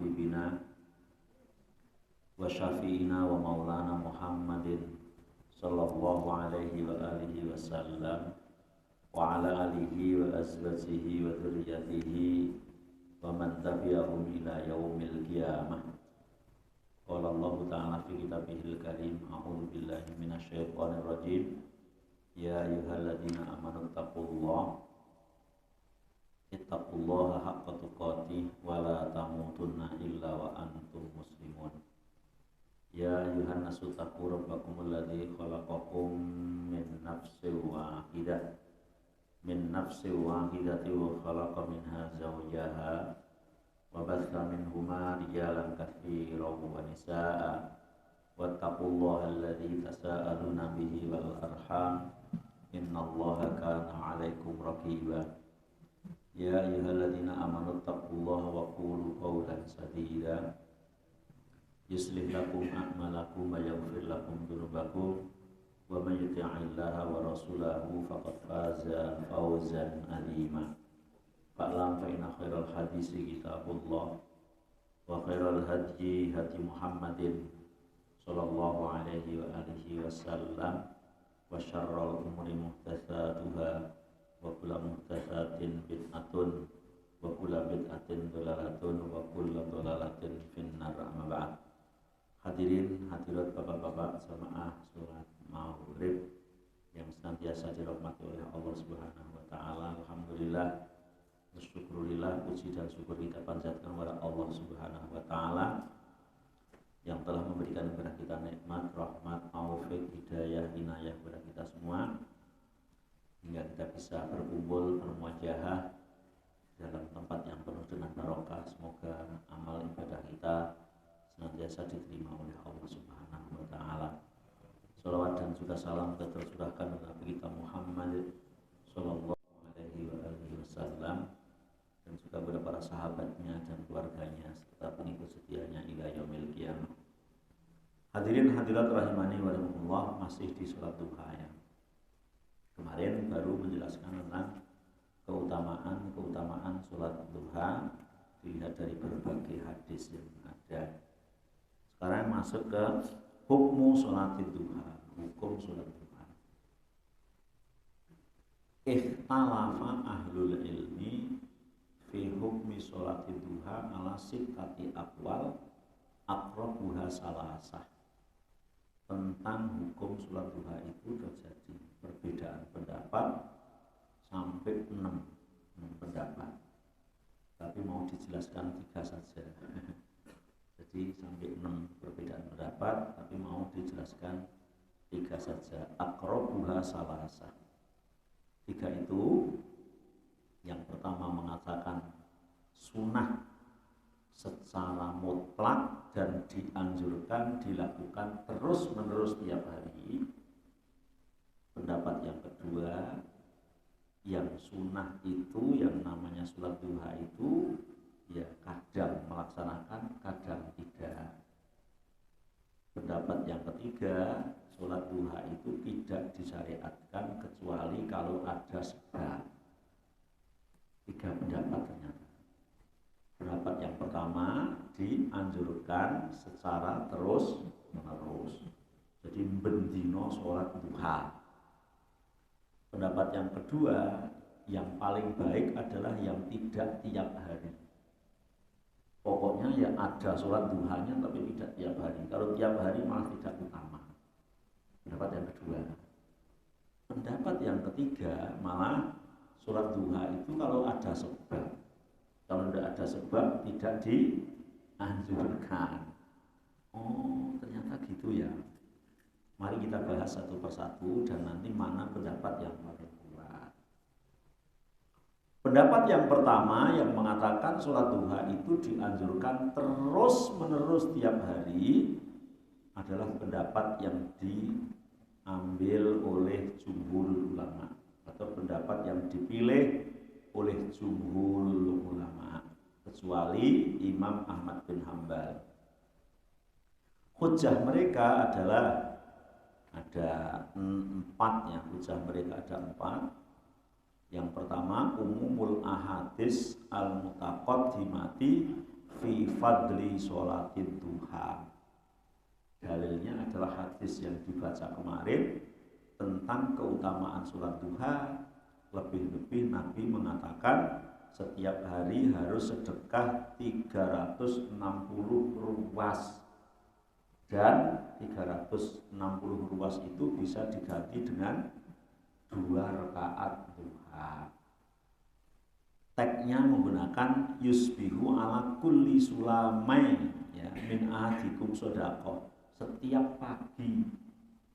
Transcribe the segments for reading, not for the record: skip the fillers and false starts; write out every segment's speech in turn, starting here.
habibina wa syafi'ina wa maulana Muhammadin sallallahu alaihi wa alihi wasallam wa ala alihi wa azwajihi wa dzurriyyatihi wa man tabi'ahum ila yaumil qiyamah. Qala Allah ta'ala fi kitabihil karim, a'udzu billahi minasyaitonir rajim. Ya ayyuhalladzina amanu ittaqullaha haqqa tuqatih wa la tamutunna illa wa antum muslimun. Ya ayyuhan nasu taqu rabbakumul ladzi khalaqakum min nafsin wahidatin wa khalaqa minha zawjaha wa batha minhuma rijalan katsiran wa nisaa'a wattaqullaha alladzi tasaaluna bihi wal arham innallaha kana 'alaikum raqiba. Ya ayyuhalladzina amanu taqullaha wa qulu qawlan sadida yuslih lakum a'malakum wa yaghfir lakum dzunubakum wa may yuti'illaha wa rasulahu faqad faza fawzan 'azima. Fa'lam fa inna khairal hadisi kitabullah wa khairal hadyi hadyi Muhammadin sallallahu alaihi wa alihi wasallam wa syarrul umuri muhdatsatuha wa kullu muhdatsatin bid'atun wa kullu bid'atin dhalalatun wa kullu dhalalatin finnar. Amma ba'd. Hadirin hadirat bapak-bapak jamaah salat maghrib yang senantiasa dirahmati oleh Allah Subhanahu wa taala. Alhamdulillah, bersyukurillah, puji dan syukur kita panjatkan kepada Allah Subhanahu wa taala yang telah memberikan kepada kita nikmat, rahmat, taufik, hidayah, inayah kepada kita semua hingga kita bisa berkumpul bermuajahah dalam tempat yang penuh dengan barokah. Semoga amal ibadah kita senantiasa diterima oleh Allah Subhanahu wa taala. Shalawat dan juga salam kita tercurahkan kepada Nabi kita Muhammad sallallahu alaihi wasallam dan juga kepada para sahabatnya dan keluarganya serta pengikut setianya ila yaumil qiyamah. Hadirin hadirat rahimani wa rahimakumullah, masih di salat duha ya. Kemarin baru menjelaskan tentang keutamaan salat duha dilihat dari berbagai hadis yang ada. Sekarang masuk ke hukum salat duha, hukum salat duha. Ikhtalafa ahlul ilmi fi hukmi salat duha ala sittati aqwal aqrabuha salasah. Tentang hukum salat duha itu terjadi perbedaan pendapat sampai 6 pendapat. Tapi mau dijelaskan 3 saja. Jadi sampai 6 perbedaan pendapat, tapi mau dijelaskan 3 saja. Aqrabuha salasah. 3 itu, yang pertama mengatakan sunnah secara mutlak dan dianjurkan dilakukan terus-menerus tiap hari. Pendapat yang kedua, yang sunnah itu, yang namanya sholat duha itu ya kadang melaksanakan, kadang tidak. Pendapat yang ketiga, sholat duha itu tidak disyariatkan kecuali kalau ada sebab. 3 pendapat ternyata. Pendapat yang pertama, dianjurkan secara terus menerus. Jadi bendino sholat duha. Pendapat yang kedua, yang paling baik adalah yang tidak tiap hari. Pokoknya ya ada sholat duhanya tapi tidak tiap hari. Kalau tiap hari malah tidak utama. Pendapat yang kedua. Pendapat yang ketiga, malah sholat duha itu kalau ada sebab. Kalau tidak ada sebab tidak dianjurkan. Oh, ternyata gitu ya. Mari kita bahas satu persatu dan nanti mana pendapat yang paling kuat. Pendapat yang pertama yang mengatakan sholat duha itu dianjurkan terus-menerus tiap hari adalah pendapat yang diambil oleh jumhur ulama atau pendapat yang dipilih oleh jumhur ulama kecuali Imam Ahmad bin Hambal. Hujjah mereka adalah ada 4 ya, hujjah mereka ada 4. Yang pertama, umumul ahadis al-mutaqaddimati fi fadli sholatid duha. Dalilnya adalah hadis yang dibaca kemarin tentang keutamaan sholat duha. Lebih-lebih Nabi mengatakan setiap hari harus sedekah 360 ruwas, dan 360 ruwas itu bisa diganti dengan 2 rakaat duha. Teksnya menggunakan yusbihu ala kulli sulamain, ya, min ahadikum sodaqoh, setiap pagi.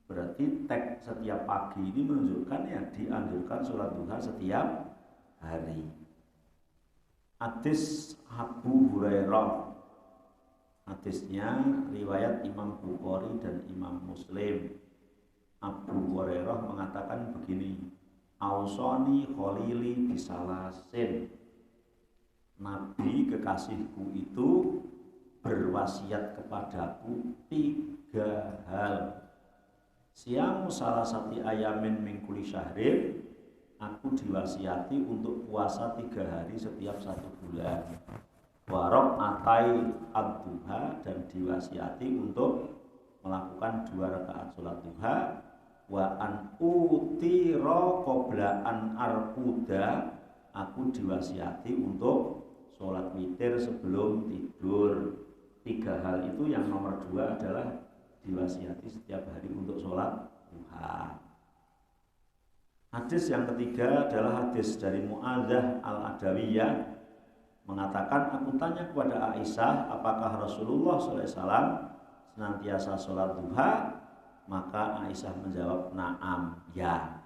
Berarti teks setiap pagi ini menunjukkan ya dianjurkan sholat duha setiap hari. Hadis Abu Hurairah, hadisnya riwayat Imam Bukhari dan Imam Muslim. Abu Hurairah mengatakan begini, Ausoni kholili bisalasin. Nabi kekasihku itu berwasiat kepadaku 3 hal. Siyamu salah satu ayamin min kulli syahrin, aku diwasiati untuk puasa 3 hari setiap 1 bulan. Warok atai ad-duha, dan diwasiati untuk melakukan 2 rakaat sholat duha. Wa an utira qabla an arkuda, aku diwasiati untuk sholat witir sebelum tidur. 3 hal itu yang nomor 2 adalah diwasiati setiap hari untuk sholat duha. Hadis yang ketiga adalah hadis dari Mu'adzah al-Adawiyah, mengatakan, aku tanya kepada Aisyah, apakah Rasulullah SAW senantiasa sholat duha? Maka Aisyah menjawab, na'am, ya.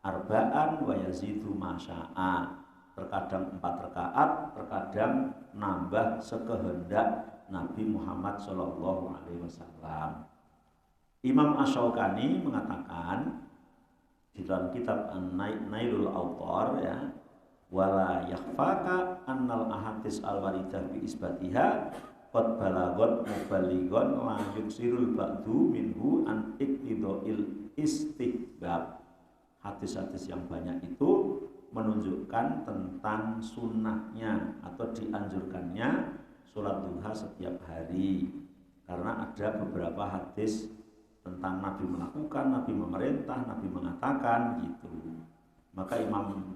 Arba'an wa yazidu masya'a, terkadang 4 rakaat, terkadang nambah sekehendak Nabi Muhammad SAW. Imam Asy-Syaukani mengatakan di dalam kitab Nailul Awtar, ya, wala yakhfaka annal ahadits al-waridah bi isbatiha qad balagot muballighon la yuksirul ba'du minhu an iqtidail istihbab. Hadis-hadis yang banyak itu menunjukkan tentang sunnahnya atau dianjurkannya sholat duha setiap hari, karena ada beberapa hadis tentang Nabi melakukan, Nabi memerintah, Nabi mengatakan gitu. Maka Imam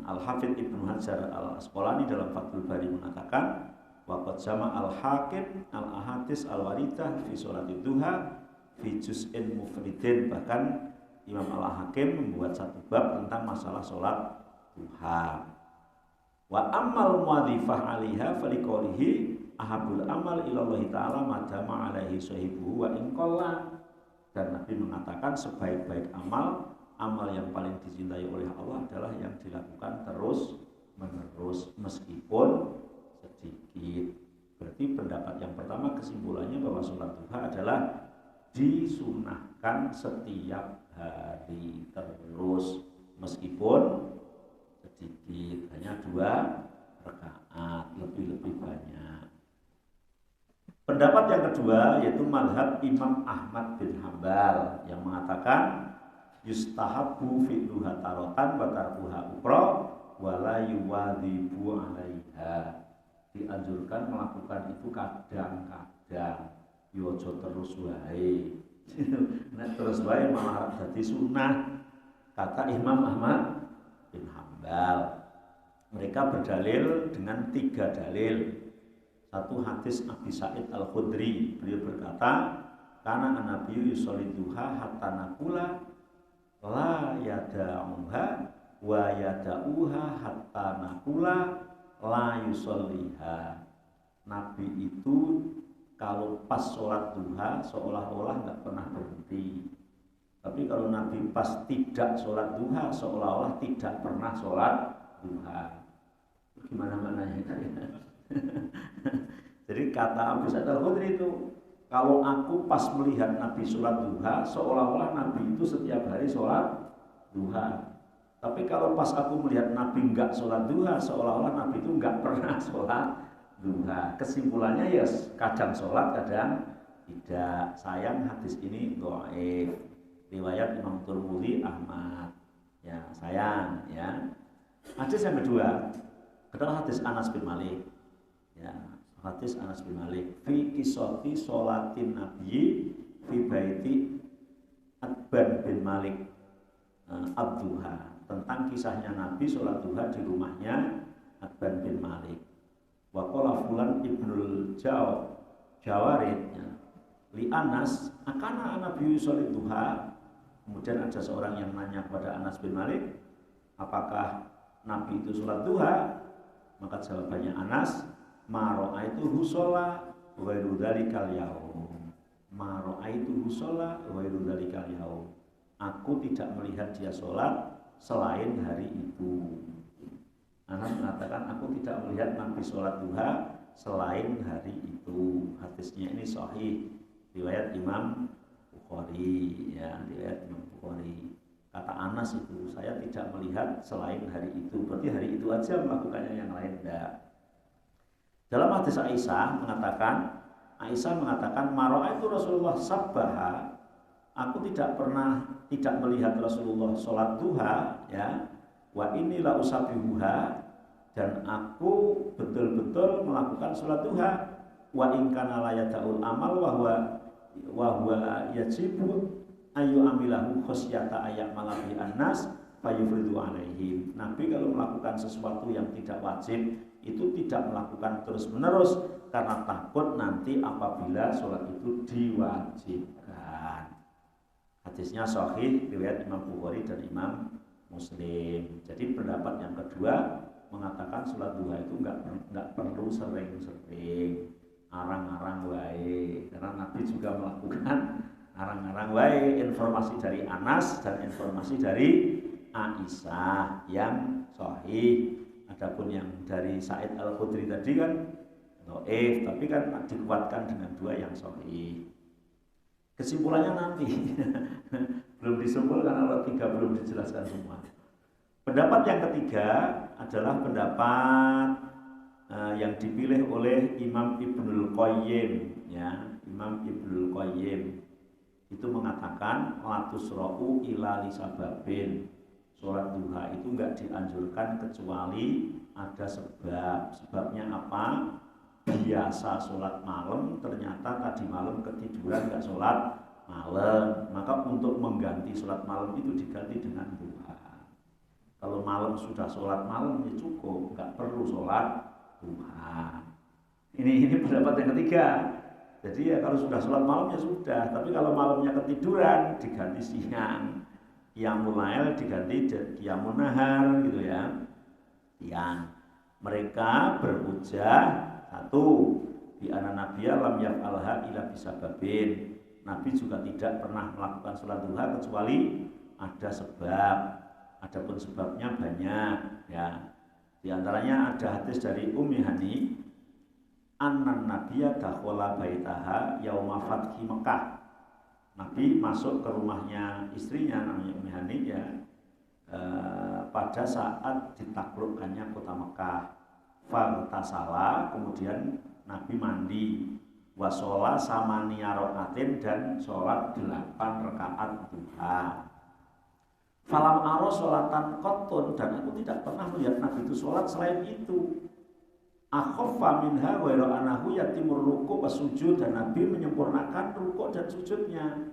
Al-Hafidz Ibnu Hajar Al-Asqalani dalam Fathul Bari mengatakan, waqad jama al-Hakim al-ahadits al-waridah fi sholatid duha fi juz'in mufridin. Bahkan Imam Al-Hakim membuat 1 bab tentang masalah sholat duha. Wa ammal muadhifah 'alaiha faliqaulihi ahabul amal ilallahi ta'ala madama alaihi sahibuhu wa inqalla. Dan Nabi mengatakan sebaik-baik amal yang paling dicintai oleh Allah adalah yang dilakukan terus menerus meskipun sedikit. Berarti pendapat yang pertama kesimpulannya bahwa sholat duha adalah disunahkan setiap hari terus meskipun sedikit, hanya 2 rakaat, lebih banyak. Pendapat yang kedua yaitu mazhab Imam Ahmad bin Hambal yang mengatakan yustahabbu fi'luha taratan wa tarkuha ukra wa la yuwadhibu 'alaiha. Dianjurkan melakukan itu kadang-kadang, yo aja terus wae. Nek terus wae malah dadi sunah, kata Imam Ahmad bin Hambal. Mereka berdalil dengan 3 dalil. 1 hadis Abi Sa'id Al-Khudri, beliau berkata, kana an-nabiyyu yusolli duha hatta naqula la yada'uha wa yada'uha hatta naqula la yusolliha. Nabi itu kalau pas sholat duha seolah-olah nggak pernah berhenti. Tapi kalau Nabi pas tidak sholat duha seolah-olah tidak pernah sholat duha. Gimana mananya kalian? Jadi kata Abu Sa'id Al-Khudri itu, kalau aku pas melihat Nabi sholat duha seolah-olah Nabi itu setiap hari sholat duha. Tapi kalau pas aku melihat Nabi enggak sholat duha seolah-olah Nabi itu enggak pernah sholat duha. Kesimpulannya ya kadang sholat kadang tidak. Sayang hadis ini dhaif, riwayat Imam Tirmidzi, Ahmad. Ya sayang ya. Hadis yang kedua adalah hadis Anas bin Malik. Ya, Hadis Anas bin Malik fi qissati sholatin nabiyyi fi baiti Atban bin Malik Abduha, tentang kisahnya Nabi sholat duha di rumahnya Atban bin Malik. Wa qala fulan ibnul Jawarid li Anas akana Nabi sholat duha. Kemudian ada seorang yang nanya kepada Anas bin Malik, apakah Nabi itu sholat duha? Maka jawabannya Anas, ma ra'aituhu sholat ghairu dzalikal yaum. Ma ra'aituhu sholat ghairu dzalikal yaum. Aku tidak melihat dia sholat selain hari itu. Anas mengatakan, aku tidak melihat Nabi sholat duha selain hari itu. Hadisnya ini sahih, riwayat Imam Bukhari, ya, riwayat Imam Bukhari. Kata Anas itu, saya tidak melihat selain hari itu. Berarti hari itu aja melakukannya, yang lain tidak. Dalam hadis Aisyah mengatakan maro'a itu Rasulullah sabbaha. Aku tidak melihat Rasulullah sholat duha, ya. Wa inilah usabihuha, dan aku betul-betul melakukan sholat duha. Wa ingkana la yada'ul amal wa huwa yajibu ayu amilahu khosyata ayak malabi annas fayufridu alaihim. Nabi kalau melakukan sesuatu yang tidak wajib itu tidak melakukan terus-menerus karena takut nanti apabila sholat itu diwajibkan. Hadisnya sahih, riwayat Imam Bukhari dan Imam Muslim. Jadi pendapat yang kedua mengatakan sholat duha itu enggak perlu sering-sering, arang-arang wae, karena Nabi juga melakukan arang-arang wae. Informasi dari Anas dan informasi dari Aisyah yang sahih. Adapun yang dari Sa'id Al-Khudri tadi kan dhaif, tapi kan dikuatkan dengan dua yang sahih. Kesimpulannya nanti belum disimpul karena tiga belum dijelaskan semua. Pendapat yang ketiga adalah pendapat yang dipilih oleh Imam Ibnul Qayyim, ya. Imam Ibnul Qayyim itu mengatakan latusra'u ila lisababin. Sholat duha itu enggak dianjurkan kecuali ada sebab. Sebabnya apa? Biasa sholat malam, ternyata tadi malam ketiduran enggak sholat malam, maka untuk mengganti sholat malam itu diganti dengan duha. Kalau malam sudah sholat malam ya cukup, enggak perlu sholat duha. Ini pendapat yang ketiga. Jadi ya kalau sudah sholat malam ya sudah, tapi kalau malamnya ketiduran diganti siang. Qiyamul lail diganti qiyamul nahar, gitu ya. Yang mereka berhujjah satu, bi anna nabiyya lam yaf'alha illa bisababin. Nabi juga tidak pernah melakukan sholat duha kecuali ada sebab. Adapun sebabnya banyak, ya. Di antaranya ada hadis dari Ummi Hani, annan nabiyya dakhala baitaha yauma fathi Mekah. Nabi masuk ke rumahnya istrinya namanya Ummi Hani, ya, pada saat ditaklukkannya kota Mekah. Fartasala, kemudian Nabi mandi, wasola samaniya rakatin, dan sholat 8 rakaat duha. Falam aro sholatan qotun, dan aku tidak pernah melihat Nabi itu sholat selain itu. Akhaffa minha wa anahu yatimur ruku' wa sujud, dan Nabi menyempurnakan rukuk dan sujudnya.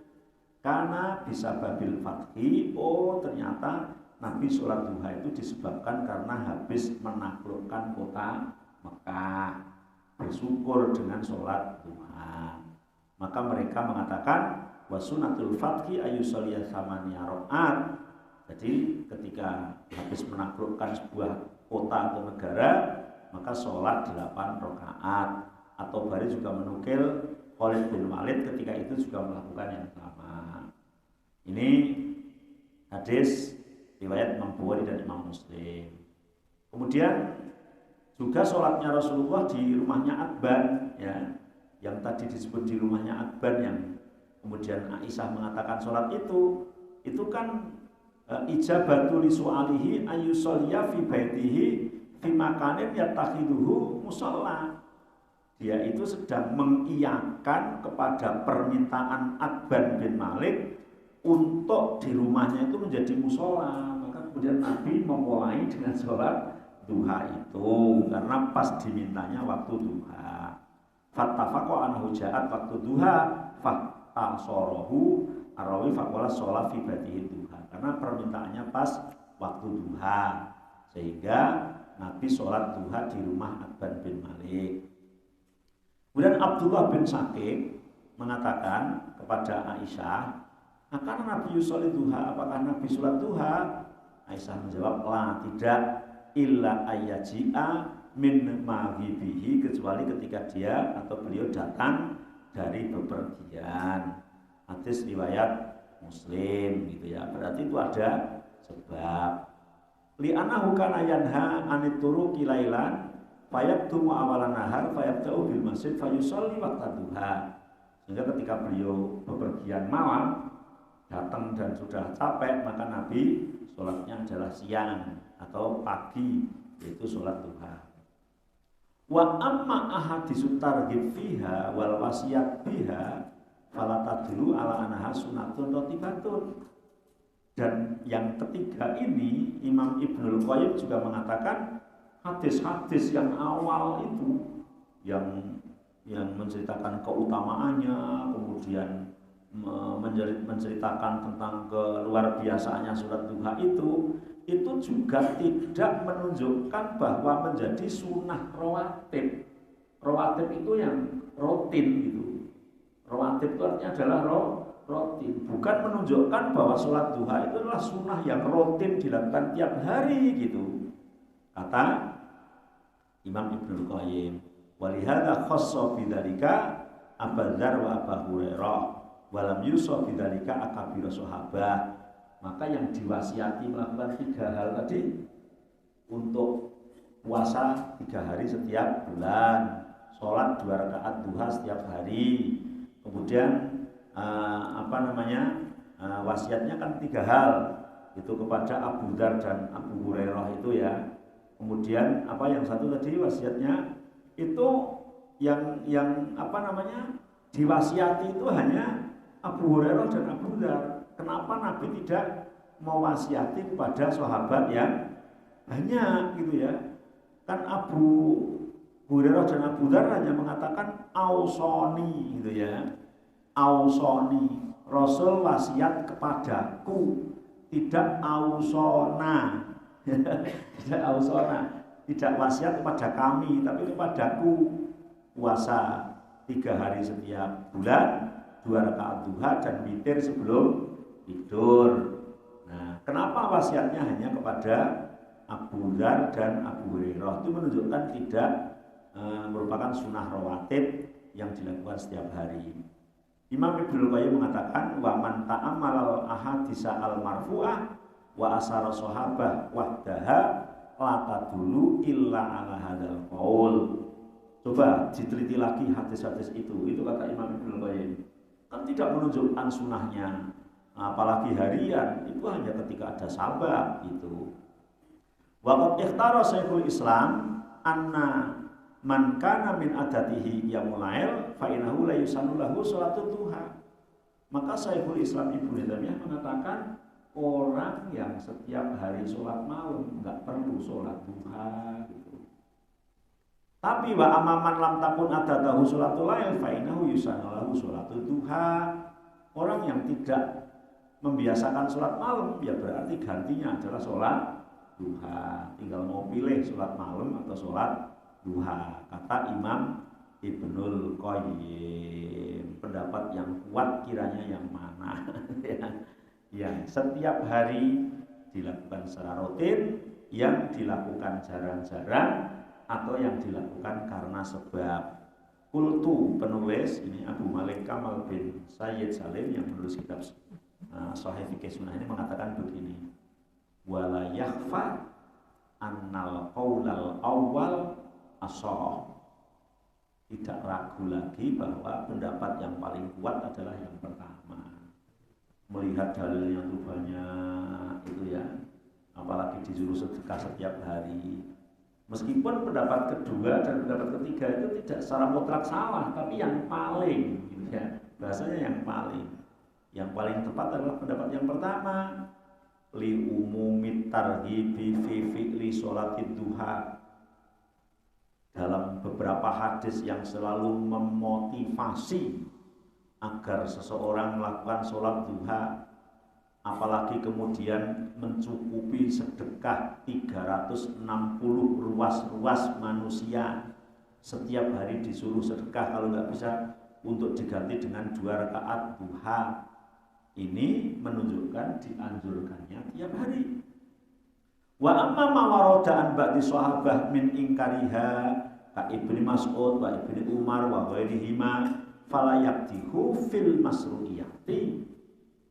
Karena bisa babil fathi, oh ternyata Nabi sholat duha itu disebabkan karena habis menaklukkan kota Mekah, bersyukur dengan sholat duha. Maka mereka mengatakan wasunatul fathi ayusoliyah samaniya rakaat. Jadi ketika habis menaklukkan sebuah kota atau negara, maka sholat 8 rakaat. Atau Bari juga menukil Khalid bin Walid ketika itu juga melakukan yang sama. Ini hadis riwayat Imam Bukhari dan Imam Muslim. Kemudian juga sholatnya Rasulullah di rumahnya Atban, ya, yang tadi disebut di rumahnya Atban, yang kemudian Aisyah mengatakan sholat itu kan ijabatu li su'alihi ayyusolliya fi baitihi fi makanin yatakhiduhu musalla. Dia itu sedang mengiyakan kepada permintaan Atban bin Malik untuk di rumahnya itu menjadi musola. Maka kemudian Nabi memulai dengan sholat duha itu karena pas dimintanya waktu duha. Fattafaqo anhu ja'at waktu duha fattasorohu arawi faqala sholat fi batihi duha, karena permintaannya pas waktu duha sehingga Nabi sholat duha di rumah Atban bin Malik. Kemudian Abdullah bin Syakib mengatakan kepada Aisyah, akan Nabi sholat duha, apakah Nabi sholat duha? Aisyah menjawab, la, tidak, illa ayyaji'a min maghibihi, kecuali ketika dia atau beliau datang dari bepergian. Hadis riwayat Muslim gitu ya, berarti itu ada sebab. Li'annahu kana yanha anit turuqi lailan fayabtumu awalan nahar fayabta'u bil masjid fayusolli waqta duha. Sehingga ketika beliau bepergian malam datang dan sudah capek, maka Nabi sholatnya adalah siang atau pagi, yaitu sholat duha. Wa amma ahaditsu targhib fiha wal wasiyat biha fala tadlu ala anha sunnatun ratibatun. Dan yang ketiga ini Imam Ibnul Qayyim juga mengatakan hadis-hadis yang awal itu yang menceritakan keutamaannya, kemudian menceritakan tentang keluar biasaannya sholat duha itu juga tidak menunjukkan bahwa menjadi sunnah rawatib. Rawatib itu yang rutin gitu. Rawatib itu artinya adalah rutin, bukan menunjukkan bahwa sholat duha itu adalah sunnah yang rutin dilakukan tiap hari gitu. Kata Imam Ibnul Qayyim, walihada khassa bidzalika Abu Dzar wa Abu Hurairah walam yusuf bidzalika akabir sahabah. Maka yang diwasiati melakukan 3 hal tadi, untuk puasa 3 hari setiap bulan, sholat 2 rakaat duha setiap hari, kemudian wasiatnya kan 3 hal itu kepada Abu Dzar dan Abu Hurairah itu ya. Kemudian yang satu tadi wasiatnya itu yang diwasiati itu hanya Abu Hurairah dan Abu Dzar. Kenapa Nabi tidak mewasiati kepada sahabat yang banyak gitu ya? Kan Abu Hurairah dan Abu Dzar hanya mengatakan ausoni gitu ya. Ausoni, Rasul wasiat kepadaku, tidak ausona. Tidak ausona, tidak wasiat kepada kami, tapi kepadaku. Puasa 3 hari setiap bulan, 2 rakaat duha dan witir sebelum tidur. Nah, kenapa wasiatnya hanya kepada Abu Dzar dan Abu Hurairah? Itu menunjukkan tidak merupakan sunnah rawatib yang dilakukan setiap hari. Imam Ibnul Qayyim mengatakan, wa man ta'ammal ahaditsa al-marfu'ah wa asara sahabah wahdaha la tadulu illa ala hadzal qaul. Coba diteliti lagi hadis-hadis itu kata Imam Ibnul Qayyim. Kan tidak menunjukkan sunnahnya, apalagi harian, itu hanya ketika ada sabab itu. Waqad ikhtara Syekhul Islam anna man kana min adatihi yaumul lail fa innahu la yusannu lahu sholatul duha. Maka Syekhul Islam Ibnu Taimiyah mengatakan orang yang setiap hari sholat malam enggak perlu sholat duha gitu. Tapi wa amaman lam takun adatahu sholatul lail fa innahu yusannu lahu sholatul duha. Orang yang tidak membiasakan sholat malam ya berarti gantinya adalah sholat duha. Tinggal mau pilih sholat malam atau sholat duha. Kata Imam Ibnul Qayyim, pendapat yang kuat kiranya yang mana? Yang setiap hari dilakukan secara rutin, yang dilakukan jarang-jarang, atau yang dilakukan karena sebab. Kultu, penulis ini Abu Malik Kamal bin Sayyid Salim yang menulis kitab Sahih Fiqh Sunnah ini mengatakan begini, wala yakhfa annal qaulal awwal ashah. Tidak ragu lagi bahwa pendapat yang paling kuat adalah yang pertama. Melihat dalil yang banyak itu ya, apalagi disuruh sedekah setiap hari. Meskipun pendapat kedua dan pendapat ketiga itu tidak secara mutlak salah, tapi yang paling gitu ya, bahasanya yang paling tepat adalah pendapat yang pertama. li umumit tarhibi fi fi'li sholatid duha. Dalam beberapa hadis yang selalu memotivasi agar seseorang melakukan sholat duha, apalagi kemudian mencukupi sedekah 360 ruas-ruas manusia. Setiap hari disuruh sedekah, kalau nggak bisa untuk diganti dengan 2 rakaat duha. Ini menunjukkan dianjurkannya tiap hari. Wa amma ma warada an ba'di sahabah min ingkariha ka Ibnu Mas'ud wa Ibnu Umar wa ghairihima fala yaktihu fil masru'iyati.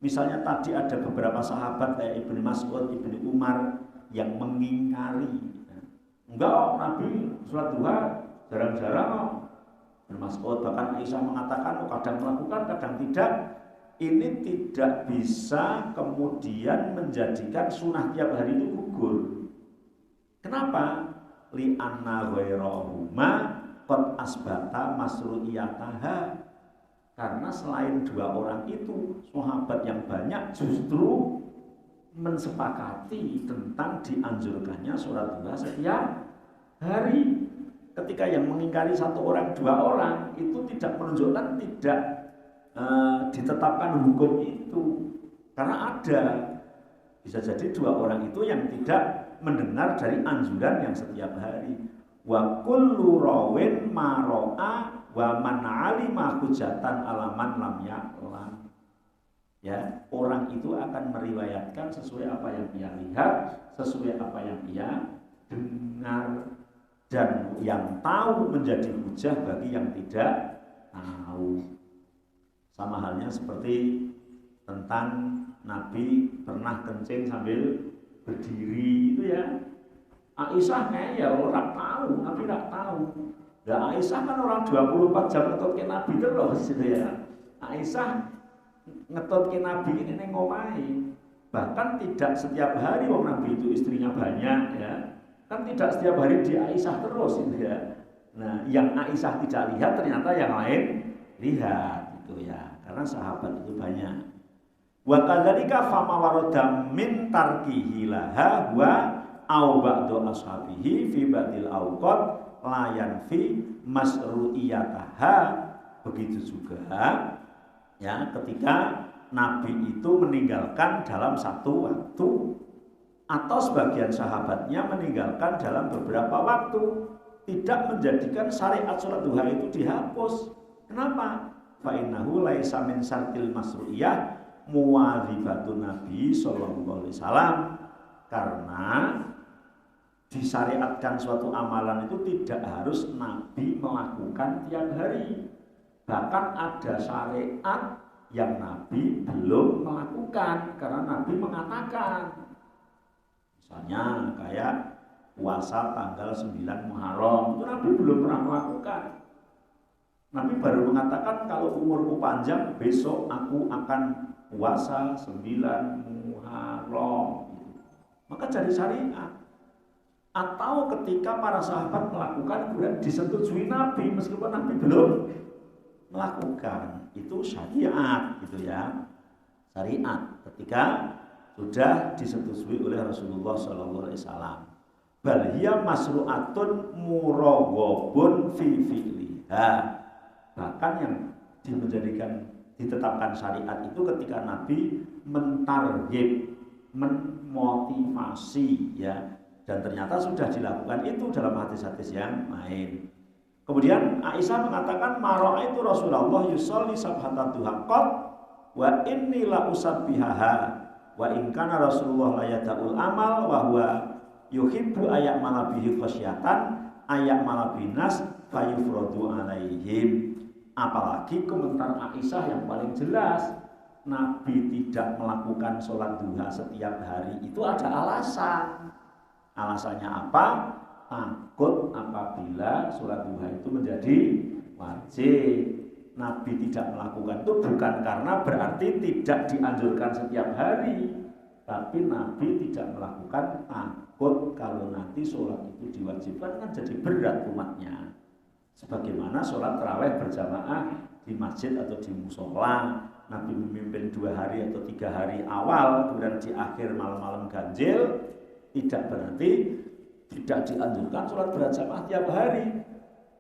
Misalnya tadi ada beberapa sahabat kayak Ibnu Mas'ud, Ibnu Umar yang mengingkari. Enggak, Nabi sholat duha jarang-jarang. Ibnu Mas'ud bahkan Aisyah mengatakan kadang melakukan, kadang tidak. Ini tidak bisa kemudian menjadikan sunnah tiap hari itu gugur. Kenapa? Li anna ghairahuma qad asbata masru'iyataha. Karena selain 2 orang itu, sahabat yang banyak justru mensepakati tentang dianjurkannya sholat duha setiap hari. Ketika yang mengingkari 1 orang, 2 orang itu tidak menunjukkan tidak ditetapkan hukum itu, karena ada bisa jadi 2 orang itu yang tidak mendengar dari anjuran yang setiap hari. Wa kullu rawin maro'a wa man 'alima hujatan alaman lam ya'lam. Ya, orang itu akan meriwayatkan sesuai apa yang ia lihat, sesuai apa yang ia dengar, dan yang tahu menjadi hujah bagi yang tidak tahu. Sama halnya seperti tentang Nabi pernah kencing sambil berdiri itu ya. Aisyah ya orang tahu, Nabi tidak tahu. Nah, Aisyah kan orang 24 jam ngetut ke Nabi terus gitu ya. Aisyah ngetut ke Nabi ini ngomai. Bahkan tidak setiap hari wong Nabi itu istrinya banyak ya. Kan tidak setiap hari di Aisyah terus gitu ya. Nah, yang Aisyah tidak lihat ternyata yang lain lihat. Itu ya, karena sahabat itu banyak. Wa kadzalika fama warada min tarkihi laha wa au ba'du ashabihi fi ba'dil awqat la yanfi masru'iyataha. Begitu juga ya, ketika Nabi itu meninggalkan dalam satu waktu atau sebagian sahabatnya meninggalkan dalam beberapa waktu, tidak menjadikan syariat sholat duha itu dihapus. Kenapa? Fa'innahu laisa min syartil masru'iyah muwadhibatun Nabi sallallahu alaihi wasallam. Karena disyariatkan suatu amalan itu tidak harus Nabi melakukan tiap hari. Bahkan ada syariat yang Nabi belum melakukan karena Nabi mengatakan, misalnya kayak puasa tanggal 9 Muharram, itu Nabi belum pernah melakukan. Nabi baru mengatakan kalau umurku panjang besok aku akan puasa 9 Muharram. Maka jadi syariat. Atau ketika para sahabat melakukan kemudian disetujui Nabi meskipun Nabi belum melakukan, itu syariat gitu ya. Syariat ketika sudah disetujui oleh Rasulullah SAW. Bal hiya masru'atun muraghhabun fi fi'liha. Bahkan yang ditetapkan syariat itu ketika Nabi mentarghib, memotivasi ya, dan ternyata sudah dilakukan itu dalam hadis-hadis yang lain. Kemudian Aisyah mengatakan mara'aitu Rasulullah yusolli sabhata duha qad wa inni la usabbihaha wa in kana Rasulullah la yada'ul amal wa huwa yuhibbu ay'amala bihi khasyatan ay'amala binas fayufradu alaihim. Apalagi komentar Aisyah yang paling jelas, Nabi tidak melakukan sholat duha setiap hari itu ada alasan. Alasannya apa? Takut apabila sholat duha itu menjadi wajib. Nabi tidak melakukan itu bukan karena berarti tidak dianjurkan setiap hari, tapi Nabi tidak melakukan takut kalau nanti sholat itu diwajibkan kan jadi berat umatnya. Sebagaimana sholat tarawih berjamaah di masjid atau di musola, Nabi memimpin 2 hari atau 3 hari awal, kemudian di akhir malam-malam ganjil, tidak berarti tidak dianjurkan sholat berjamaah tiap hari.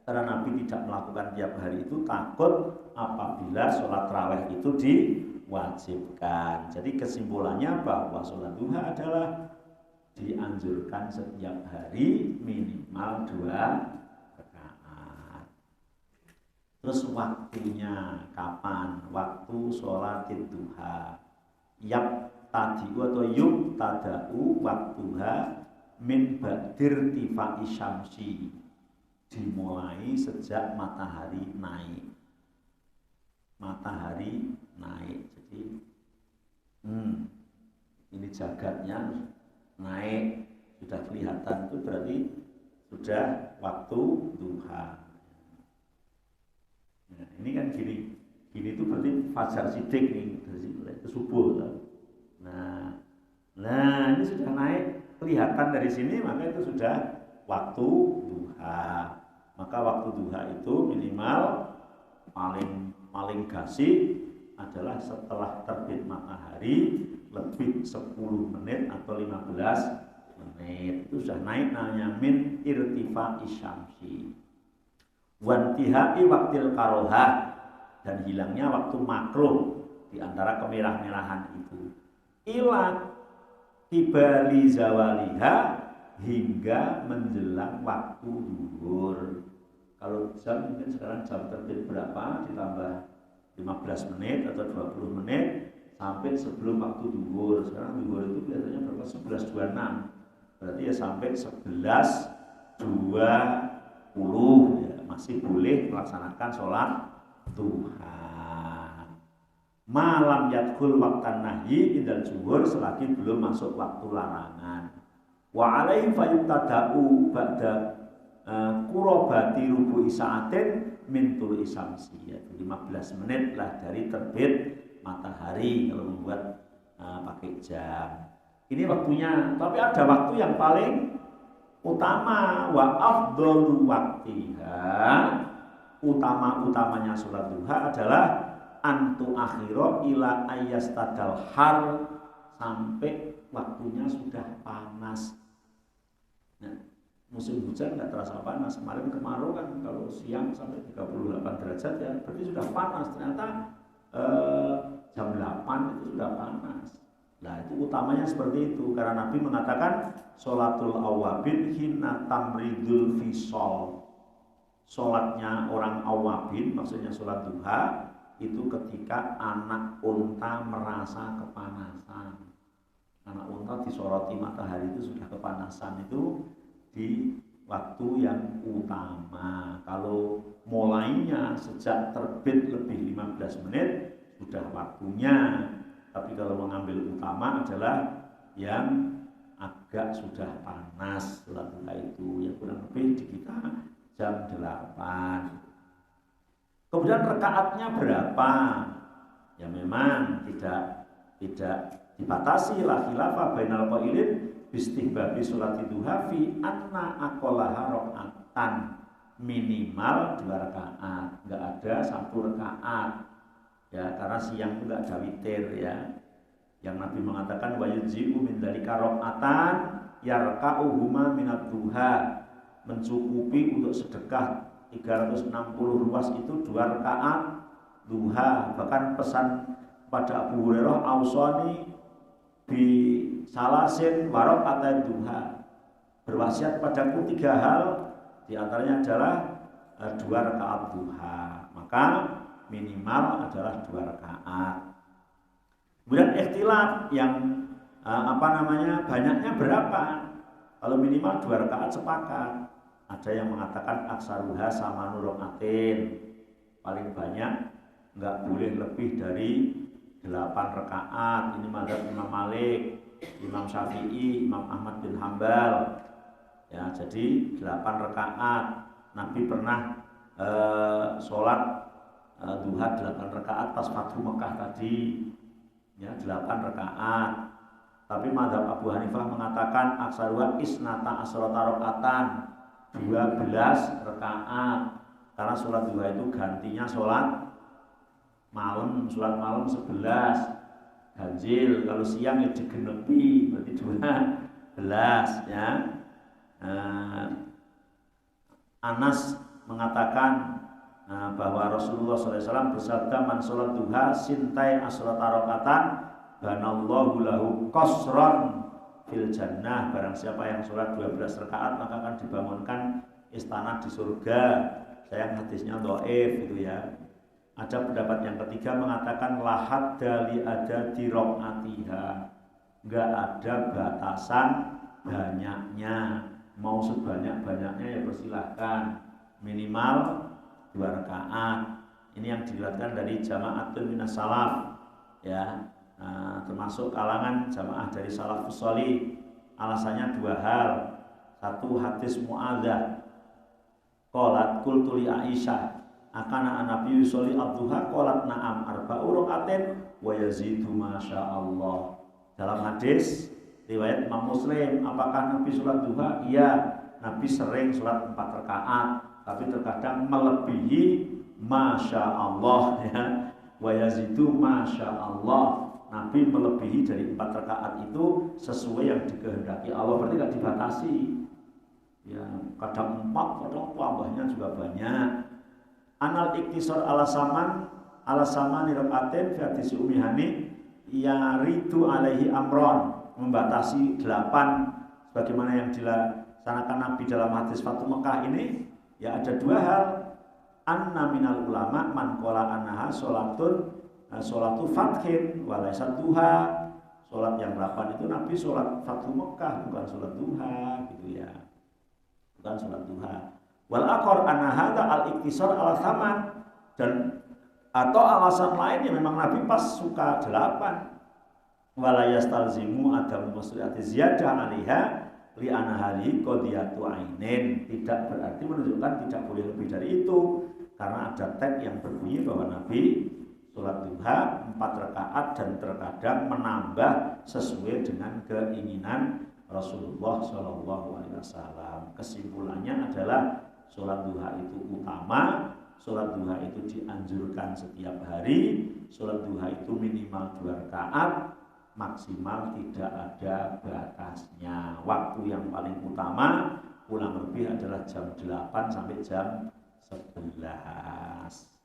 Karena Nabi tidak melakukan tiap hari itu takut apabila sholat tarawih itu diwajibkan. Jadi kesimpulannya bahwa sholat duha adalah dianjurkan setiap hari minimal 2 rakaat. Terus waktunya kapan? Waktu sholat duha. Yap tadiu atau yuk tadau waktuha min ba'dir tifa'i syamsi. Dimulai sejak matahari naik. Matahari naik. Jadi ini jagatnya naik, sudah kelihatan, itu berarti sudah waktu duha. Nah, ini kan gini itu berarti fajar sidik nih dari subuh. Nah ini sudah naik, kelihatan dari sini, maka itu sudah waktu duha. Maka waktu duha itu minimal paling gasih adalah setelah terbit matahari lebih 10 menit atau 15 menit. Itu sudah naik, namanya min irtifa'i syamsi. Wantihai waktil karohah, dan hilangnya waktu makruh di antara kemerah-merahan itu. Ila kibali zawaliha, hingga menjelang waktu zuhur. Kalau jam mungkin sekarang jam terbit berapa ditambah 15 menit atau 20 menit sampai sebelum waktu zuhur. Sekarang zuhur itu biasanya berapa? 11.26. Berarti ya sampai 11.20 ya, masih boleh melaksanakan sholat duha. Malam yadkhul waktan nahyi indal zuhur, selagi belum masuk waktu larangan. Wa alaihi fayuktada'u ba'da kurobati rubu'i sa'atin min tulu'i syamsi, yaitu 15 menit lah dari terbit matahari kalau membuat pakai jam. Ini waktunya, tapi ada waktu yang paling utama, wa afdhalu waqtiha, utama-utamanya sholat duha adalah antu akhiro ila ayyastadal har, sampai waktunya sudah panas. Nah, musim hujan nggak terasa panas. Kemarin kemarau kan kalau siang sampai 38 derajat ya, berarti sudah panas. Ternyata jam 8 itu sudah panas. Nah, itu utamanya seperti itu, karena Nabi mengatakan sholatul awabin hina tamridul fisol. Sholatnya orang awabin, maksudnya sholat duha, itu ketika anak unta merasa kepanasan. Anak unta disoroti matahari itu sudah kepanasan, itu di waktu yang utama. Kalau mulainya sejak terbit lebih 15 menit sudah waktunya. Tapi kalau mengambil utama adalah yang agak sudah panas sholat duha itu, yang kurang lebih di kita jam 8. Kemudian rakaatnya berapa? Ya memang tidak dibatasi, la khilafa bainal qailin bistihbabi sholat duha fi anna aqallaha rakaatan, minimal 2 rakaat, enggak ada 1 rakaat. Ya, karena siang itu enggak ada witir ya. Yang Nabi mengatakan wa yuji'u min dzalika rakaatan yarka'uhuma minad duha, mencukupi untuk sedekah 360 ruas itu 2 rakaat duha. Bahkan pesan pada Abu Hurairah, ausani bi salasin warakaat duha, berwasiat padaku 3 hal, di antaranya adalah 2 rakaat duha. Maka minimal adalah 2 rakaat. Kemudian ikhtilaf yang banyaknya berapa? Kalau minimal 2 rakaat sepakat. Ada yang mengatakan aksaruha sama nurokatin, paling banyak enggak boleh lebih dari 8 rakaat. Ini mazhab Imam Malik, Imam Syafi'i, Imam Ahmad bin Hambal. Ya, jadi 8 rakaat. Nabi pernah sholat duha 8 rakaat pas Fathu Mekah tadi, ya 8 rakaat. Tapi mazhab Abu Hanifah mengatakan aksaruha isnata asrota rakaatan, 12 rakaat. karena sholat duha itu gantinya sholat malam 11 ganjil. Kalau siang ya digenepi berarti 12 ya. Anas mengatakan bahwa Rasulullah SAW bersabda, man sholat duha sintai asrat arokatan banallahu lahu qasran fil jannah. Barang siapa yang sholat 12 rakaat maka akan dibangunkan istana di surga. Sayang hadisnya dhaif itu ya. Ada pendapat yang ketiga mengatakan lahat dali ada di rokatiha, nggak ada batasan banyaknya, mau sebanyak-banyaknya ya persilahkan, minimal 2 rakaat. Ini yang diriwayatkan dari jama'atun minas salaf ya, termasuk kalangan jamaah dari salafus sholih. Alasannya 2 hal. Satu, hadis Mu'adzah qalat qultu li Aisyah akana Nabi sholli ad-duha qalat na'am arba'u rakaatin wa yazidu masyaallah. Dalam hadis riwayat Imam Muslim, apakah Nabi sholat duha? Iya, Nabi sering sholat 4 rakaat, tapi terkadang melebihi masya Allah ya. Wa yazidu masya Allah, Nabi melebihi dari 4 rakaat itu sesuai yang dikehendaki Allah, berarti tidak dibatasi ya, kadang 4, kadang tambahnya juga banyak. Anal iktisar ala saman rakatin fi hadis Ummi Hani yaridu alaihi amron, membatasi 8 sebagaimana yang dilaksanakan Nabi dalam hadis Fatu Mekah ini ya. Ada 2 hal. Anna minal ulama man qala annaha sholatu fathin wa laysa duha. Salat yang 8 itu Nabi salat Fatu Mekah, bukan salat duha gitu ya. Bukan salat duha. Wal aqar anna hadza al-iktisar ala thaman, dan atau alasan lainnya memang Nabi pas suka 8. Wala yastalzimu adamu mas'uliyati ziyadah 'alaiha li anahali qadiyatu ainin, tidak berarti menunjukkan tidak boleh lebih dari itu, karena ada teks yang berbunyi bahwa Nabi sholat duha 4 rakaat dan terkadang menambah sesuai dengan keinginan Rasulullah SAW. Kesimpulannya adalah sholat duha itu utama, sholat duha itu dianjurkan setiap hari, sholat duha itu minimal 2 rakaat, maksimal tidak ada batasnya. Waktu yang paling utama kurang lebih adalah jam 8 sampai jam 11.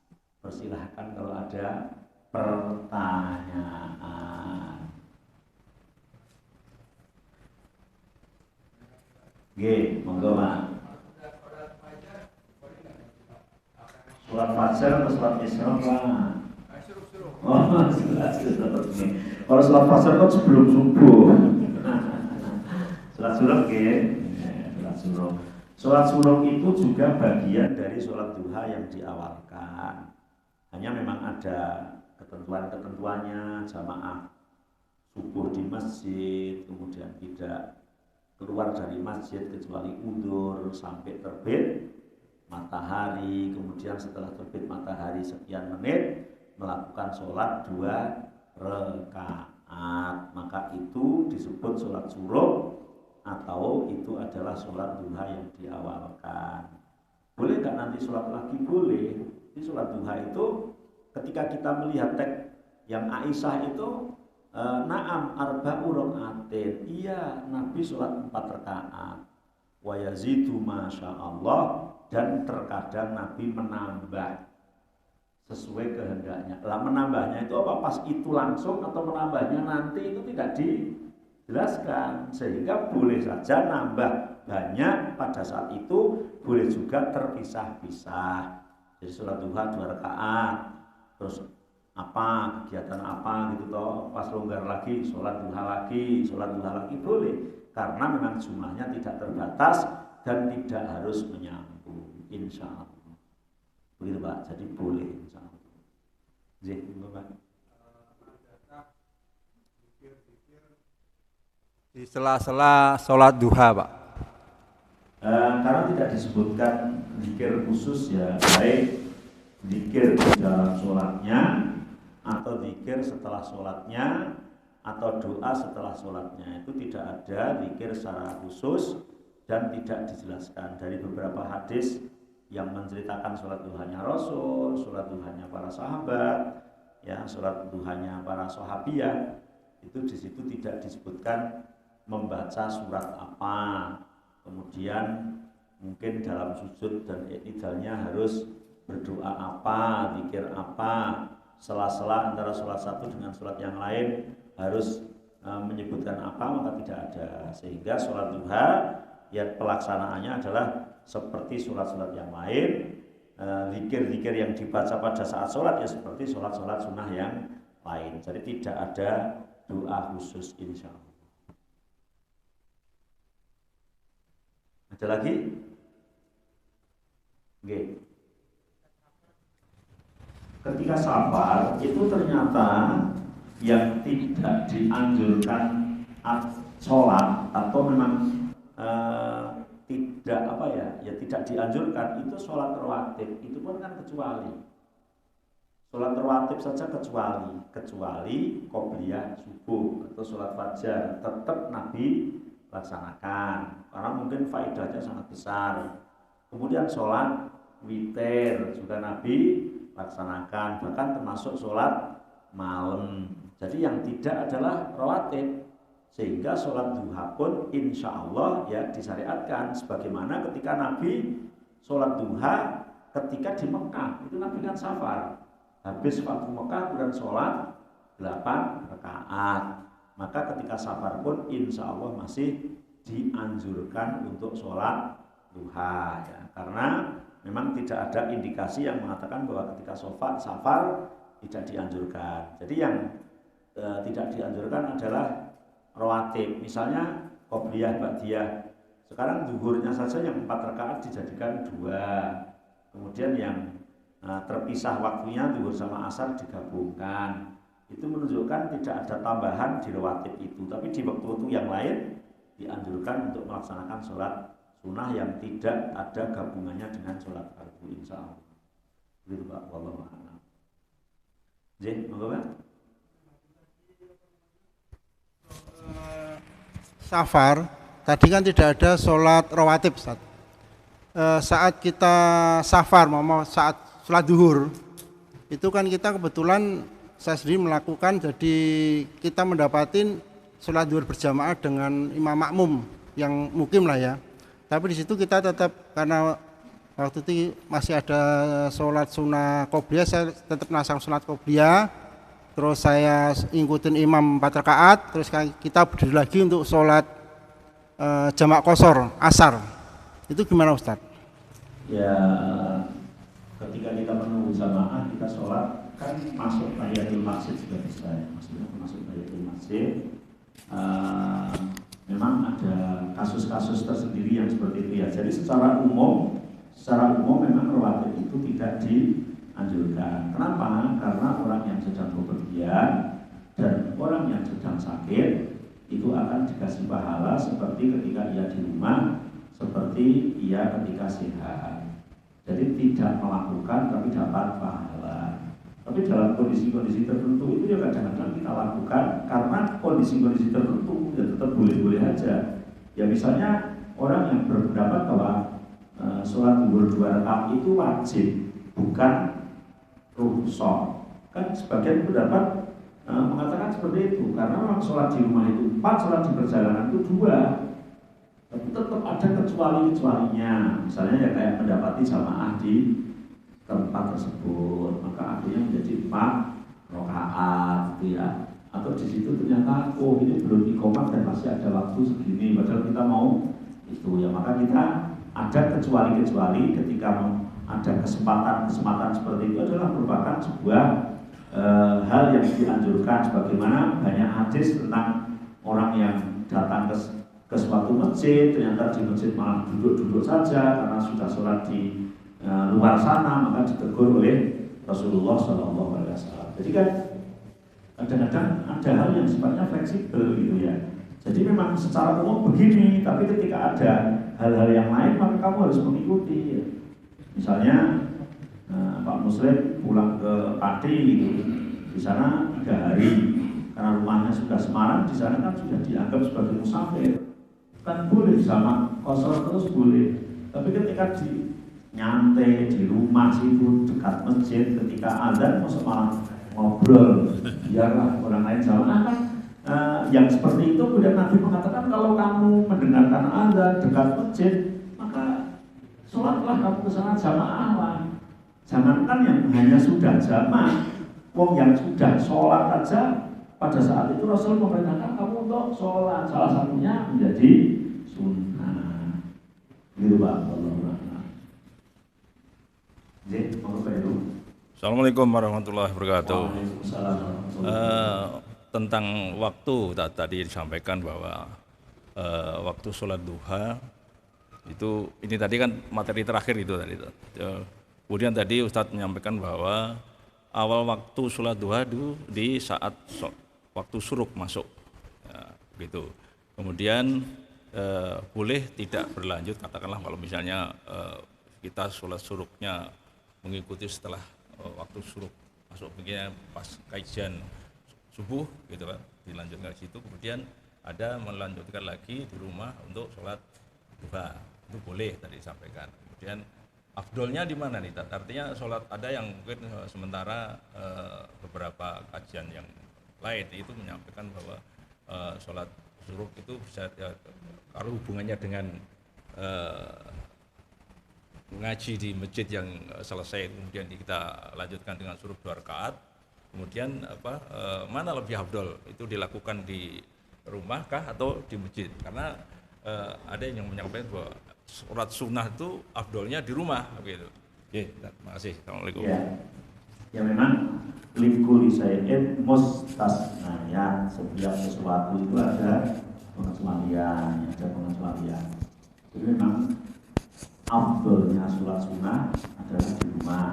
Persilahkan kalau ada pertanyaan. Oke, monggo Pak. Sholat fajar atau sholat isya Pak? Oh, kalau sholat fajar kan sebelum subuh. Sholat suruh sholat suruh. Sholat suruh itu juga bagian dari sholat duha yang diawalkan. Hanya memang ada ketentuan-ketentuannya, jamaah subuh di masjid, kemudian tidak keluar dari masjid kecuali udzur sampai terbit matahari, kemudian setelah terbit matahari sekian menit melakukan sholat 2 rakaat, maka itu disebut sholat suruh atau itu adalah sholat duha yang diawalkan. Boleh nggak nanti sholat lagi? Boleh. Ini sholat duha itu ketika kita melihat teks yang Aisyah itu na'am arba'u rakaatin, iya Nabi sholat 4 rakaat wa yazidu masyaallah, dan terkadang Nabi menambah sesuai kehendaknya. Lah menambahnya itu apa? Pas itu langsung atau menambahnya nanti itu tidak dijelaskan, sehingga boleh saja nambah banyak pada saat itu, boleh juga terpisah-pisah. Jadi sholat duha 2 rakaat, terus apa kegiatan apa gitu toh, pas longgar lagi sholat duha lagi boleh, karena memang jumlahnya tidak terbatas dan tidak harus menyambung, insya Allah begitu Pak. Jadi boleh insya Allah. Jadi Pak, di sela-sela sholat duha Pak, karena tidak disebutkan zikir khusus ya, baik zikir di dalam sholatnya atau zikir setelah sholatnya atau doa setelah sholatnya, itu tidak ada zikir secara khusus dan tidak dijelaskan. Dari beberapa hadis yang menceritakan sholat duhanya Rasul, sholat duhanya para sahabat, ya, sholat duhanya para sahabiyah, itu di situ tidak disebutkan membaca surat apa, kemudian mungkin dalam sujud dan i'tidalnya harus berdoa apa, zikir apa, sela-sela antara sholat satu dengan sholat yang lain harus menyebutkan apa, maka tidak ada. Sehingga sholat duha ya pelaksanaannya adalah seperti sholat-sholat yang lain, zikir-zikir yang dibaca pada saat sholat ya seperti sholat-sholat sunnah yang lain. Jadi tidak ada doa khusus insya Allah. Ada lagi? Oke. Ketika safar itu ternyata yang tidak dianjurkan sholat atau memang tidak tidak dianjurkan itu sholat rawatib. Itu pun kan kecuali sholat rawatib saja kecuali qobliyah subuh atau sholat fajar tetap Nabi laksanakan karena mungkin faedahnya sangat besar. Kemudian sholat witir juga Nabi laksanakan, bahkan termasuk sholat malam. Jadi yang tidak adalah rawatib, sehingga sholat duha pun insya Allah ya disyariatkan. Sebagaimana ketika Nabi sholat duha ketika di Mekah, itu Nabi kan safar, habis waktu Mekah kemudian sholat 8 rakaat. Maka ketika safar pun insya Allah masih dianjurkan untuk sholat duha ya. Karena memang tidak ada indikasi yang mengatakan bahwa ketika safar tidak dianjurkan. Jadi yang tidak dianjurkan adalah rawatib. Misalnya qobliyah, ba'diyah. Sekarang zuhurnya saja yang 4 rakaat dijadikan 2. Kemudian yang terpisah waktunya zuhur sama asar digabungkan. Itu menunjukkan tidak ada tambahan di rawatib itu. Tapi di waktu-waktu yang lain dianjurkan untuk melaksanakan sholat sunnah yang tidak ada gabungannya dengan sholat fardu insya Allah. Begitu Pak, wallahu a'lam. Jadi, monggo Pak. Safar, tadi kan tidak ada sholat rawatib Ustaz. Saat kita safar, saat sholat duhur, itu kan kita kebetulan saya sendiri melakukan, jadi kita mendapatin sholat duhur berjamaah dengan imam makmum yang mukim lah ya. Tapi di situ kita tetap, karena waktu itu masih ada sholat sunnah qobliyah, saya tetap nasang sholat qobliyah. Terus saya ngikutin imam 4 rakaat, terus kita berdiri lagi untuk sholat jamak qashar asar. Itu gimana Ustaz? Ya, ketika kita menunggu jamaah, kita sholat kan masuk tahiyatul masjid juga bisa ya. Maksudnya masuk tahiyatul masjid. Memang ada kasus-kasus tersendiri yang seperti itu ya. Jadi secara umum memang rawatib itu tidak dianjurkan. Kenapa? Karena orang yang sedang bepergian dan orang yang sedang sakit itu akan dikasih pahala seperti ketika ia di rumah, seperti ia ketika sehat. Jadi tidak melakukan tapi dapat pahala. Tapi dalam kondisi-kondisi tertentu itu ya kadang-kadang kita lakukan karena kondisi-kondisi tertentu ya tetap boleh-boleh aja. Ya misalnya orang yang berpendapat bahwa sholat zuhur 2 rakaat itu wajib, bukan rukhsah. Kan sebagian pendapat mengatakan seperti itu karena memang sholat di rumah itu 4, sholat di perjalanan itu 2. Tapi tetap ada kecuali-kecualinya. Misalnya ya kayak mendapati jamaah di tempat tersebut, maka akhirnya menjadi 4 rakaat gitu ya. Atau di situ ternyata ini belum iqamah dan masih ada waktu segini, padahal kita mau itu ya, maka kita ada kecuali-kecuali ketika ada kesempatan seperti itu adalah merupakan sebuah hal yang dianjurkan. Sebagaimana banyak hadis tentang orang yang datang ke suatu masjid, ternyata di masjid malah duduk-duduk saja karena sudah sholat di luar sana, maka ditegur oleh Rasulullah SAW. Jadi kan kadang-kadang ada hal yang sifatnya fleksibel gitu ya. Jadi memang secara umum begini, tapi ketika ada hal-hal yang lain maka kamu harus mengikuti ya. Misalnya Pak Muslim pulang ke Pati gitu, di sana 3 hari karena rumahnya sudah Semarang, di sana kan sudah dianggap sebagai musafir, kan boleh sama kosor terus boleh. Tapi ketika di nyantai di rumah situ dekat masjid ketika azan masa malah ngobrol. Biarlah orang lain jamaah kan. Yang seperti itu kemudian Nabi mengatakan kalau kamu mendengarkan azan dekat masjid maka sholatlah kamu ke sana jamaah lah. Jangankan yang hanya sudah jamaah, wong yang sudah sholat aja pada saat itu Rasul memerintahkan kamu untuk sholat, salah satunya menjadi sunnah. Gitu Pak. Assalamualaikum warahmatullahi wabarakatuh. Waalaikumsalam warahmatullahi wabarakatuh. Tentang waktu tadi disampaikan bahwa waktu sholat duha itu ini tadi kan materi terakhir itu tadi. Kemudian tadi Ustadz menyampaikan bahwa awal waktu sholat duha itu di saat waktu syuruk masuk, ya, gitu. Kemudian boleh tidak berlanjut, katakanlah kalau misalnya kita sholat syuruknya mengikuti setelah waktu syuruk masuk, begini pas kajian subuh gitu kan, dilanjutkan ke situ, kemudian ada melanjutkan lagi di rumah untuk sholat duha, itu boleh tadi disampaikan. Kemudian afdolnya di mana nih? Artinya sholat ada yang mungkin sementara beberapa kajian yang lain itu menyampaikan bahwa sholat syuruk itu bisa ya, kalau hubungannya dengan ngaji di masjid yang selesai kemudian kita lanjutkan dengan syuruk 2 rakaat, kemudian mana lebih afdol, itu dilakukan di rumah kah atau di masjid? Karena ada yang menyampaikan bahwa sholat sunnah itu afdolnya di rumah gitu. Oke, terima kasih. Assalamualaikum. Ya memang likuli syai'in mustasnaya, setiap sesuatu itu ada pengecualian, Jadi memang afdolnya sholat sunnah adalah di rumah.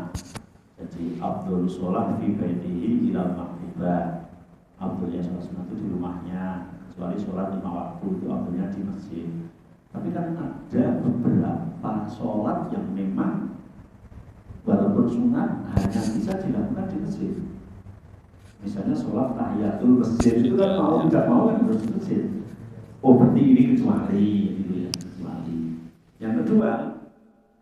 Jadi afdol sholat fi baitihi ilal maktubah. Afdolnya sholat sunnah itu di rumahnya, kecuali sholat 5 waktu itu afdolnya di masjid. Tapi kan ada beberapa sholat yang memang walaupun sunnah hanya bisa dilakukan di masjid. Misalnya sholat tahiyatul masjid itu kan mau tidak mau kan harus di masjid. Oh berarti ini kecuali, gitu ya, kecuali. Yang kedua,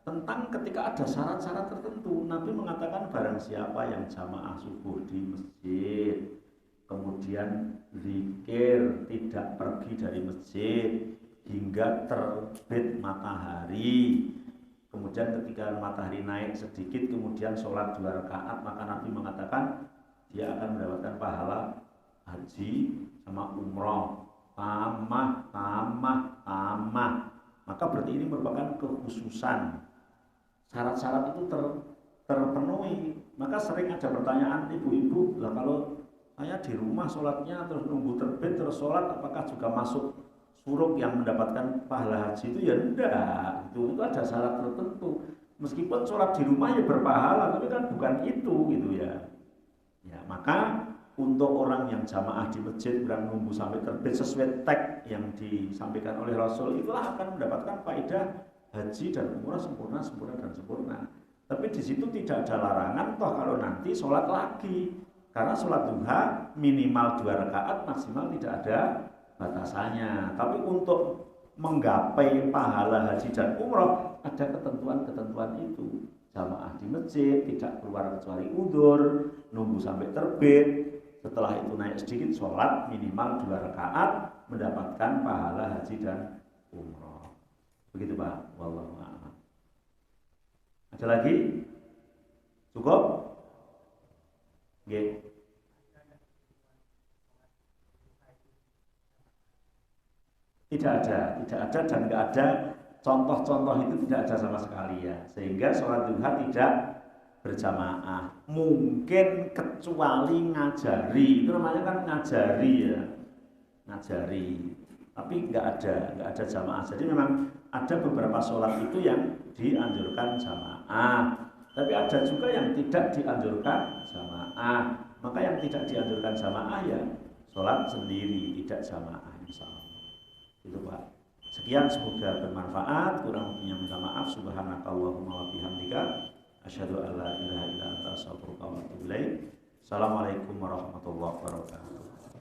tentang ketika ada syarat-syarat tertentu, Nabi mengatakan barang siapa yang jamaah subuh di masjid, kemudian zikir tidak pergi dari masjid hingga terbit matahari, kemudian ketika matahari naik sedikit kemudian sholat 2 rakaat, maka Nabi mengatakan dia akan mendapatkan pahala haji sama umroh tamah. Maka berarti ini merupakan kekhususan. Syarat-syarat itu terpenuhi. Maka sering ada pertanyaan ibu-ibu, lah kalau saya di rumah sholatnya terus nunggu terbit terus sholat, apakah juga masuk syuruk yang mendapatkan pahala haji? Itu ya enggak, itu ada syarat tertentu. Meskipun sholat di rumah ya berpahala, tapi kan bukan itu gitu ya. Ya maka untuk orang yang jamaah di masjid berang nunggu sampai terbit sesuai teks yang disampaikan oleh Rasul, itulah akan mendapatkan faedah haji dan umrah sempurna. Tapi di situ tidak ada larangan toh kalau nanti sholat lagi, karena sholat duha minimal 2 rakaat, maksimal tidak ada batasannya. Tapi untuk menggapai pahala haji dan umrah ada ketentuan itu. Jamaah di masjid tidak keluar kecuali udzur, nunggu sampai terbit, setelah itu naik sedikit sholat minimal 2 rakaat, mendapatkan pahala haji dan umrah. Begitu Pak, wallahu a'lam. Ada lagi? Cukup? Nggih. Tidak ada dan nggak ada contoh-contoh itu, tidak ada sama sekali ya. Sehingga sholat duha tidak berjamaah. Mungkin kecuali ngajari, itu namanya kan ngajari ya, tapi nggak ada jamaah. Jadi memang ada beberapa sholat itu yang dianjurkan jamaah, tapi ada juga yang tidak dianjurkan jamaah. Maka yang tidak dianjurkan jamaah ya sholat sendiri, tidak jamaah, insya Allah. Itu Pak. Sekian, semoga bermanfaat. Kurang lebihnya minta maaf. Subhanakallahumma wa bihamdika asyhadu an la ilaha illa anta astaghfiruka wa atubu ilaik. Assalamualaikum warahmatullahi wabarakatuh.